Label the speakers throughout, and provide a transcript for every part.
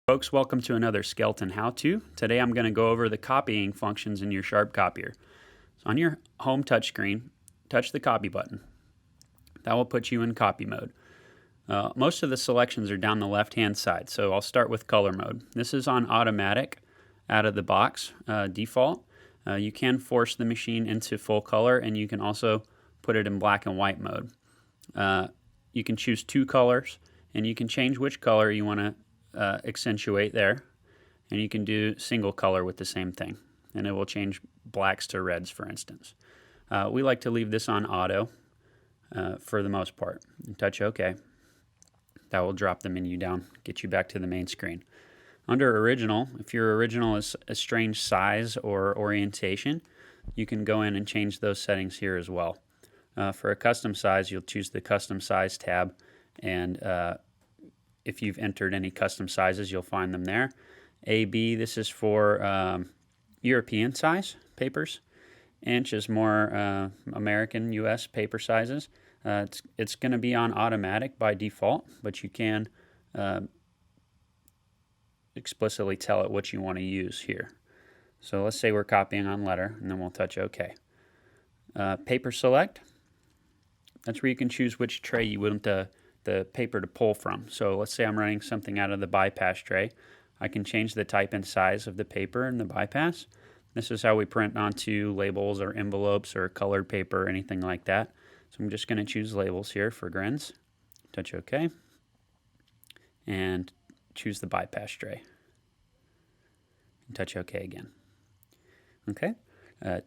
Speaker 1: Folks, welcome to another Skeleton How-To. Today I'm going to go over the copying functions in your Sharp Copier. So on your home touchscreen, touch the copy button. That will put you in copy mode. Most of the selections are down the left-hand side, so I'll start with color mode. This is on automatic out of the box default. You can force the machine into full color, and you can also put it in black and white mode. You can choose two colors, and you can change which color you want to accentuate there, and you can do single color with the same thing, and it will change blacks to reds, for instance. We like to leave this on auto for the most part. And touch OK. That will drop the menu down, get you back to the main screen. Under original, if your original is a strange size or orientation, you can go in and change those settings here as well. For a custom size, you'll choose the custom size tab, and if you've entered any custom sizes, you'll find them there. AB, this is for European size papers. Inch is more American, US paper sizes. It's going to be on automatic by default, but you can explicitly tell it what you want to use here. So let's say we're copying on letter, and then we'll touch OK. Paper select, that's where you can choose which tray you want the paper to pull from. So let's say I'm running something out of the bypass tray. I can change the type and size of the paper in the bypass. This is how we print onto labels or envelopes or colored paper or anything like that. So I'm just going to choose labels here for grins. Touch OK. And choose the bypass tray. And touch OK again. Okay.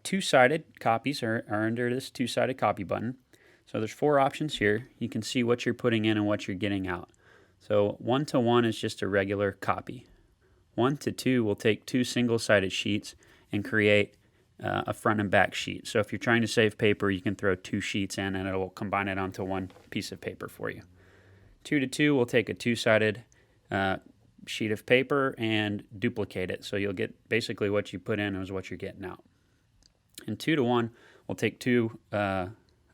Speaker 1: Two-sided copies are under this two-sided copy button. So there's four options here. You can see what you're putting in and what you're getting out. So 1-to-1 is just a regular copy. 1-to-2 will take two single-sided sheets and create a front and back sheet. So if you're trying to save paper, you can throw two sheets in and it will combine it onto one piece of paper for you. 2-to-2 will take a two-sided sheet of paper and duplicate it. So you'll get basically what you put in is what you're getting out. And 2-to-1 will take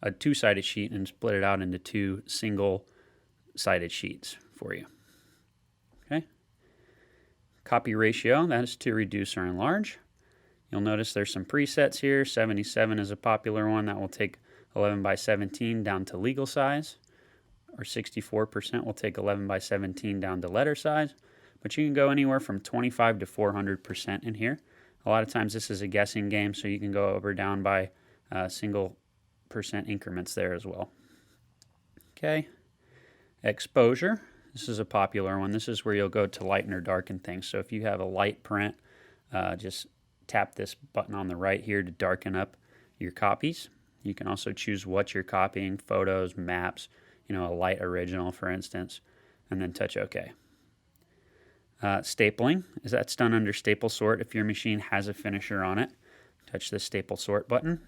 Speaker 1: a two-sided sheet and split it out into two single-sided sheets for you. Okay. Copy ratio, that is to reduce or enlarge. You'll notice there's some presets here. 77 is a popular one. That will take 11 by 17 down to legal size, or 64% will take 11 by 17 down to letter size. But you can go anywhere from 25 to 400% in here. A lot of times this is a guessing game, so you can go up or down by single percent increments there as well. Okay. Exposure. This is a popular one. This is where you'll go to lighten or darken things. So if you have a light print, just tap this button on the right here to darken up your copies. You can also choose what you're copying, photos, maps, a light original, for instance, and then touch OK. Stapling, that's done under staple sort. If your machine has a finisher on it, touch the staple sort button.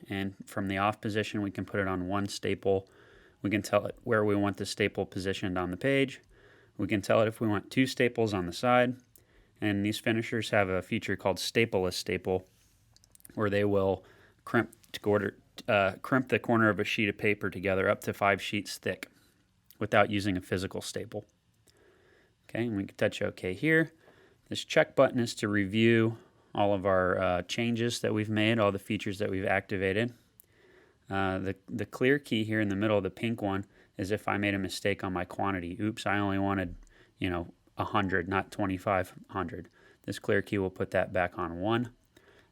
Speaker 1: And from the off position, we can put it on one staple. We can tell it where we want the staple positioned on the page. We can tell it if we want two staples on the side. And these finishers have a feature called stapleless staple, where they will crimp the corner of a sheet of paper together up to 5 sheets thick without using a physical staple. Okay, and we can touch OK here. This check button is to review all of our changes that we've made, all the features that we've activated. The clear key here in the middle, the pink one, is if I made a mistake on my quantity. Oops, I only wanted, 100, not 2,500. This clear key will put that back on 1.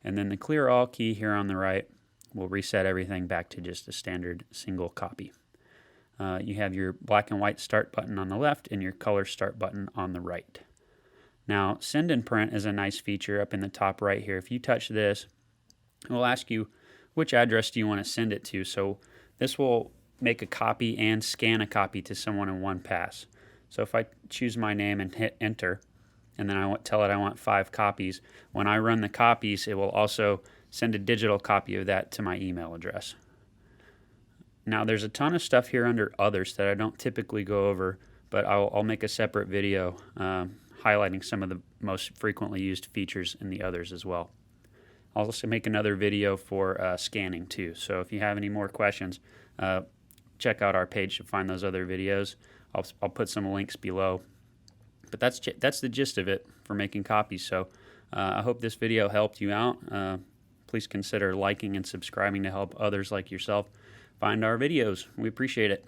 Speaker 1: And then the clear all key here on the right will reset everything back to just a standard single copy. You have your black and white start button on the left and your color start button on the right. Now, send and print is a nice feature up in the top right here. If you touch this, it will ask you which address do you want to send it to. So this will make a copy and scan a copy to someone in one pass. So if I choose my name and hit enter, and then I tell it I want 5 copies, when I run the copies, it will also send a digital copy of that to my email address. Now, there's a ton of stuff here under others that I don't typically go over, but I'll make a separate video highlighting some of the most frequently used features in the others as well. I'll also make another video for scanning too. So if you have any more questions, check out our page to find those other videos. I'll put some links below But that's the gist of it for making copies. So I hope this video helped you out. Please consider liking and subscribing to help others like yourself find our videos. We appreciate it.